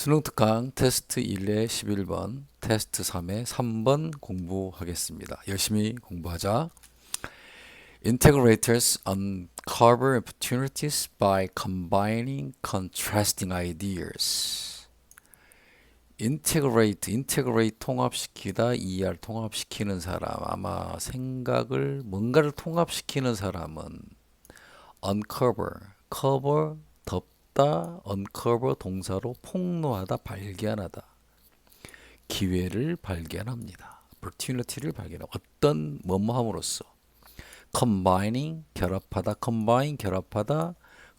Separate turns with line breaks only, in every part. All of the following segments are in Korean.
수능 특강 테스트 1의 11번, 테스트 3의 3번 공부하겠습니다. 열심히 공부하자. Integrators uncover opportunities by combining contrasting ideas. integrate 통합시키다, 통합시키는 사람. 아마 뭔가를 통합시키는 사람은 cover, 덮다, uncover 동사로 폭로하다, 발견하다. 기회를 발견합니다. opportunity를 발견하다. 어떤 뭐뭐함으로써. combine 결합하다,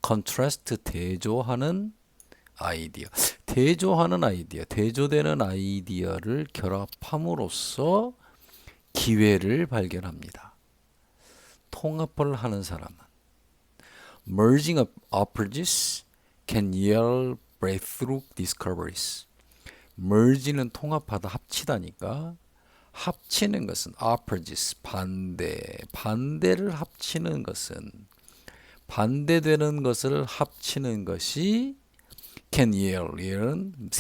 contrast 대조하는 아이디어. 대조되는 아이디어를 결합함으로써 기회를 발견합니다. 통합을 하는 사람은 merging of approaches can yield breakthrough discoveries. merge는 통합하다, 합치다니까. 합치는 것은 approaches, 반대를 합치는 것은 반대되는 것을 합치는 것이 can yield은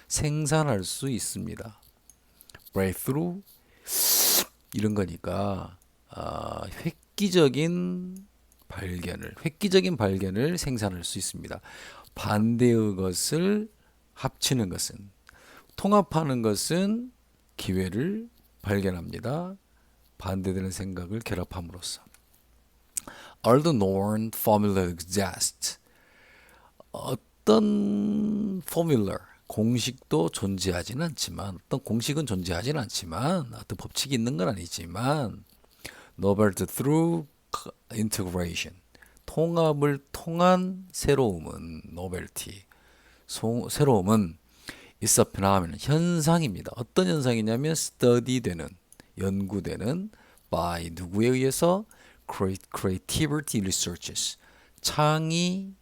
생산할 수 있습니다. breakthrough 이런 거니까 획기적인 발견을 생산할 수 있습니다. 반대의 것을 합치는 것은, 통합하는 것은 기회를 발견합니다. 반대되는 생각을 결합함으로써. Although known formula exists. 어떤 formula, 공식도 존재하지는 않지만, 어떤 법칙이 있는 건 아니지만, novelty through integration. 통합을 통한 새로움은 novelty. 새로움은 is a phenomenon. 현상입니다. 어떤 현상이냐면 study되는, 연구되는 by 누구에 의해서? creativity researches. 창의력이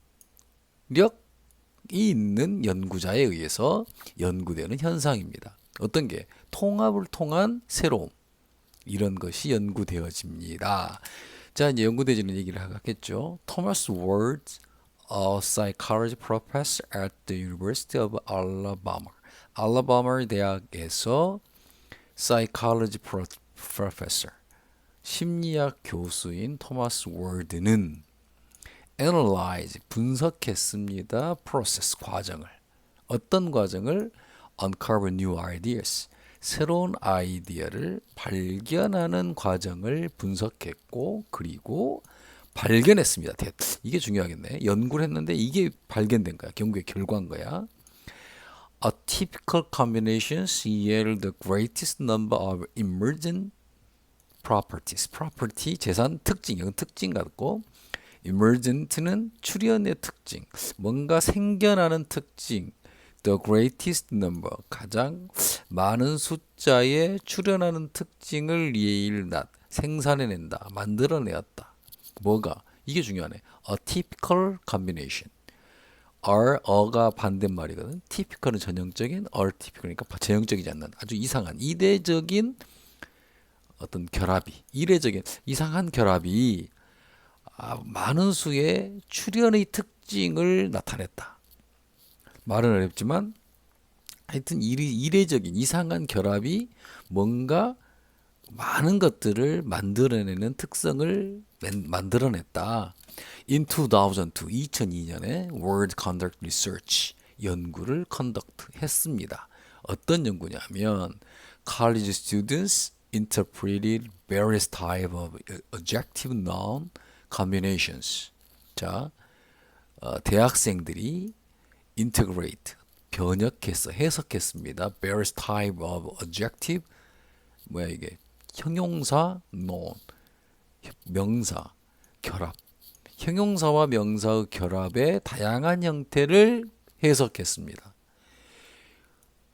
있는 연구자에 의해서 연구되는 현상입니다. 어떤 게? 통합을 통한 새로움. 이런 것이 연구되어집니다. 자, 이제 연구되어지는 얘기를 하겠죠. Thomas Ward, a psychology professor at the University of Alabama. 알라바마 대학에서 psychology professor, 심리학 교수인 토마스 월드는 analyze, 분석했습니다. process, 과정을. 어떤 과정을? uncover new ideas. 새로운 아이디어를 발견하는 과정을 분석했고, 그리고 발견했습니다. 이게 중요하겠네. 연구를 했는데 이게 발견된 거야. 연구의 결과인 거야. A typical combinations yield the greatest number of emergent properties. property, 재산, 특징, 이건 특징 같고, emergent는 출현의 특징, 뭔가 생겨나는 특징. The greatest number, 가장 많은 숫자의 출현하는 특징을 생산해낸다, 만들어내었다. 뭐가? 이게 중요하네. A typical combination. 어가 반대말이거든. typical은 전형적인, atypical이니까 전형적이지 않는 아주 이상한, 이례적인 어떤 이상한 결합이 많은 수의 출현의 특징을 나타냈다. 말은 어렵지만 하여튼 이례적인 이상한 결합이 뭔가 많은 것들을 만들어내는 특성을 만들어냈다. In 2002년에 World Conduct Research 연구를 했습니다. 어떤 연구냐면 college students interpreted various type of adjective noun combinations. 자, 대학생들이 integrate, 해석했습니다. various type of adjective, 이게? 형용사, noun, 명사, 결합. 형용사와 명사의 결합의 다양한 형태를 해석했습니다.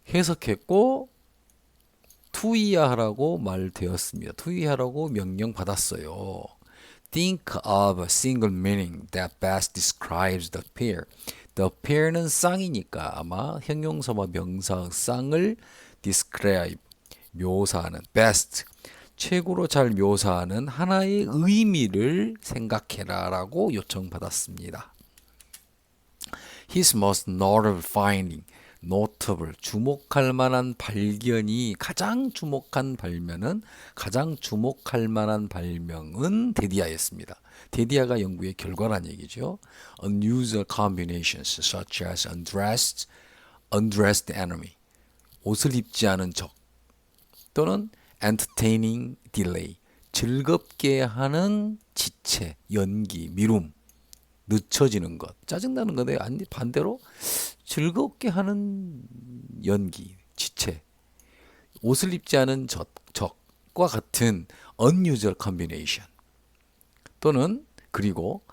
해석했고 투이하라고 말되었습니다. 투이하라고 명령 받았어요. Think of a single meaning that best describes the pair. The pair는 쌍이니까 아마 형용사와 명사의 쌍을 describe, 묘사하는, best, 최고로 잘 묘사하는 하나의 의미를 생각해라 라고 요청받았습니다. His most notable finding, notable, 주목할 만한 발견이 가장 주목할 만한 발명은 데디아였습니다. 데디아가 연구의 결과란 얘기죠. Unusual combinations such as undressed enemy, 옷을 입지 않은 적, 또는 entertaining delay, 즐겁게 하는 지체, 연기, 미룸, 늦춰지는 것, 짜증나는 건데 반대로 즐겁게 하는 연기, 지체, 옷을 입지 않은 적과 같은 unusual combination, 또는 그리고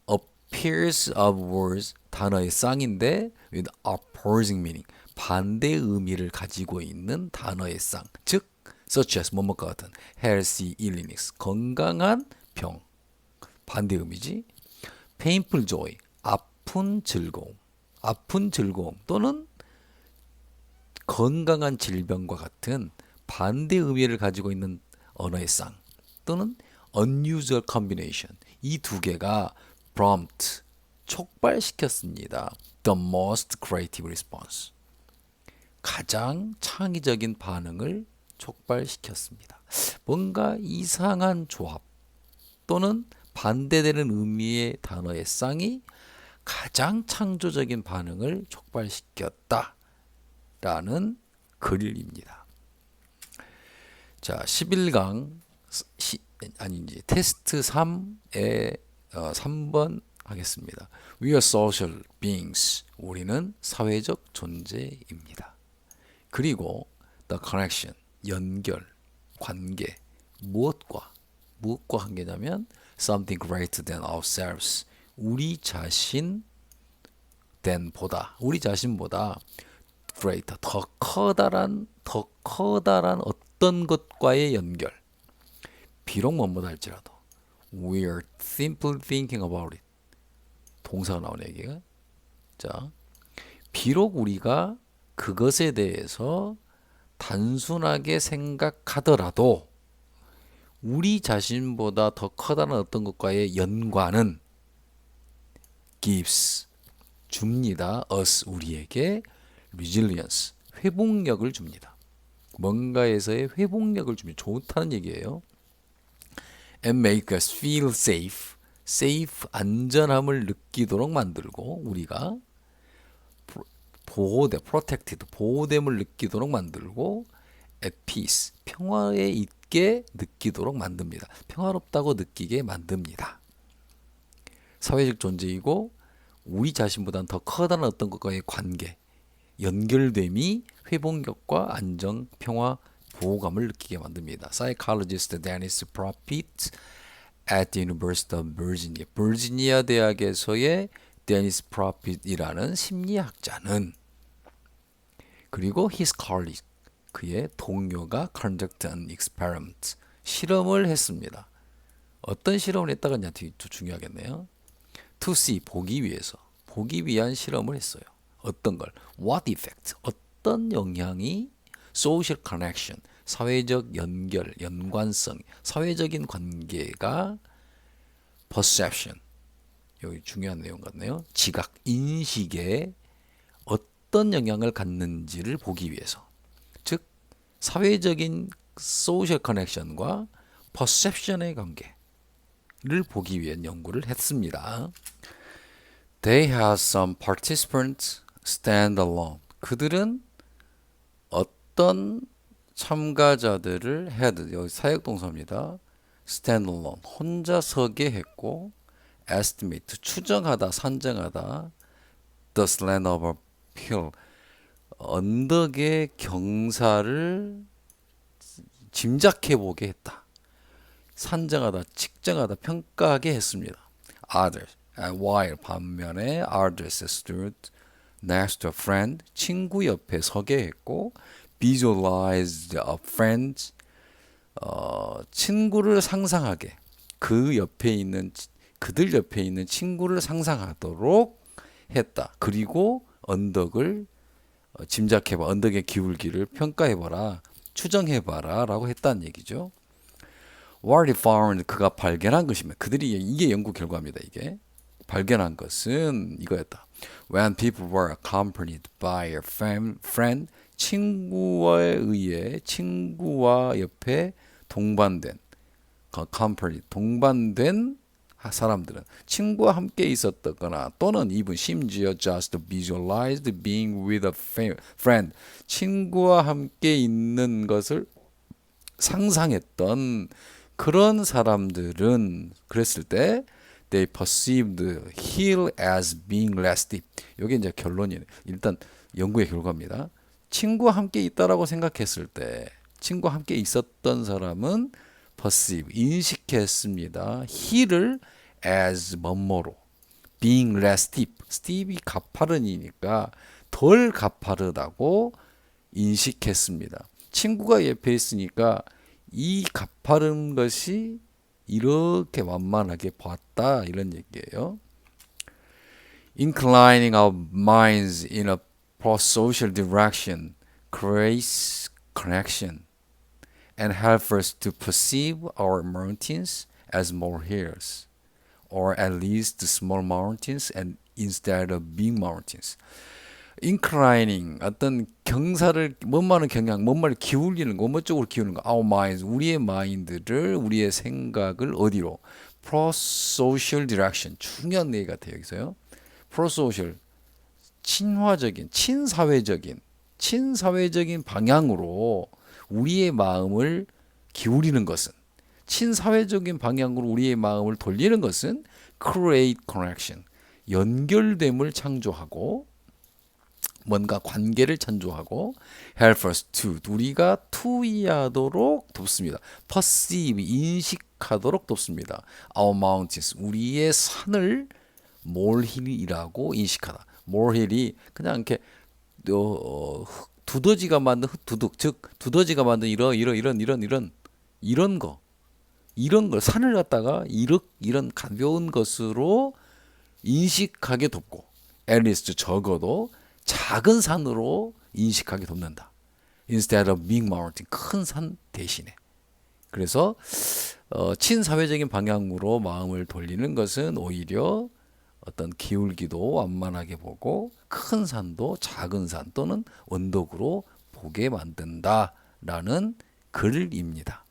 appears of words, 단어의 쌍인데 with opposing meaning, 반대 의미를 가지고 있는 단어의 쌍, 즉 such as 뭐뭐과 같은 healthy illness, 건강한 병, 반대 의미지. painful joy, 아픈 즐거움 또는 건강한 질병과 같은 반대 의미를 가지고 있는 언어의 쌍, 또는 unusual combination, 이 두 개가 prompt, 촉발시켰습니다. The most creative response, 가장 창의적인 반응을 촉발시켰습니다. 뭔가 이상한 조합 또는 반대되는 의미의 단어의 쌍이 가장 창조적인 반응을 촉발시켰다라는 글입니다. 자, 11강 테스트 3의 3번 하겠습니다. We are social beings. 우리는 사회적 존재입니다. 그리고 the connection, 연결, 관계, 무엇과 관계냐면 something greater than ourselves, 우리 자신보다 greater, 더 커다란 어떤 것과의 연결. 비록 뭐뭐다 할지라도 we are simply thinking about it. 동사가 나오네 얘기가. 자, 비록 우리가 그것에 대해서 단순하게 생각하더라도 우리 자신보다 더 커다란 어떤 것과의 연관은 gives, 줍니다. us, 우리에게 resilience, 회복력을 줍니다. 뭔가에서의 회복력을 줍니다. 좋다는 얘기예요. and make us feel safe, 안전함을 느끼도록 만들고, 우리가 protected, 보호됨을 느끼도록 만들고, at peace, 평화에 있게 느끼도록 만듭니다. 평화롭다고 느끼게 만듭니다. 사회적 존재이고 우리 자신보다는 더 커다란 어떤 것과의 관계, 연결됨이 회복력과 안정, 평화, 보호감을 느끼게 만듭니다. Psychologist Dennis Prophet at the University of Virginia, 버지니아 대학에서의 데니스 프로핏이라는 심리학자는, 그리고 his colleague, 그의 동료가 conduct an experiment, 실험을 했습니다. 어떤 실험을 했다가 되게 중요하겠네요. To see, 보기 위한 실험을 했어요. 어떤 걸? What effect, 어떤 영향이 social connection, 사회적 연결, 연관성, 사회적인 관계가 perception, 여기 중요한 내용 같네요. 지각, 인식에 어떤 영향을 갖는지를 보기 위해서, 즉 사회적인 social connection과 perception의 관계를 보기 위한 연구를 했습니다. They had some participants stand alone. 그들은 어떤 참가자들을 had, 여기 사역동사입니다. stand alone, 혼자 서게 했고, estimate, 추정하다, 산정하다, the slant of a hill, 언덕의 경사를 짐작해 보게 했다. 산정하다, 측정하다, 평가하게 했습니다. Others, while 반면에 others stood next to a friend, 친구 옆에 서게 했고, visualized a friend, 친구를 상상하게, 그들 옆에 있는 친구를 상상하도록 했다. 그리고 언덕을 짐작해봐, 언덕의 기울기를 평가해봐라, 추정해봐라 라고 했다는 얘기죠. What he found, 그가 발견한 것이면, 이게 연구 결과입니다. 이게 발견한 것은 이거였다. When people were accompanied by a friend, 친구에 의해 친구와 옆에 동반된 accompanied 동반된 사람들은 친구와 함께 있었거나 또는 even 심지어 just visualized being with a friend 친구와 함께 있는 것을 상상했던 그런 사람들은 그랬을 때 they perceived hill as being less steep. 이게 이제 결론이에요. 일단 연구의 결과입니다. 친구와 함께 있다라고 생각했을 때 친구와 함께 있었던 사람은 perceive 인식했습니다. hill을 as 뭐뭐로 being less steep. steep이 가파른이니까 덜 가파르다고 인식했습니다. 친구가 옆에 있으니까 이 가파른 것이 이렇게 완만하게 봤다 이런 얘기예요. Inclining our minds in a pro-social direction creates connection and helps us to perceive our mountains as more hills, or at least small mountains and instead of big mountains. inclining 어떤 경사를 뭔 경향, 뭔 말을 기울이는 거, 뭐 쪽으로 기울이는 거. Our minds, 우리의 마인드를, 우리의 생각을 어디로? pro-social direction. 중요한 얘기 같아요 여기서요. pro-social, 친화적인, 친사회적인 방향으로 우리의 마음을 기울이는 것은, 친사회적인 방향으로 우리의 마음을 돌리는 것은 create connection, 연결됨을 창조하고 뭔가 관계를 창조하고 help us to 우리가 투이하도록 돕습니다. perceive 인식하도록 돕습니다. Our mountains 우리의 산을 몰힐이라고 인식하다. 몰힐이 그냥 이렇게 두더지가 만든 흙두둑 즉 두더지가 만든 이런 걸 산을 갖다가 이런 가벼운 것으로 인식하게 돕고 at least 적어도 작은 산으로 인식하게 돕는다. Instead of big mountain, 큰 산 대신에. 그래서 친사회적인 방향으로 마음을 돌리는 것은 오히려 어떤 기울기도 완만하게 보고 큰 산도 작은 산 또는 언덕으로 보게 만든다라는 글입니다.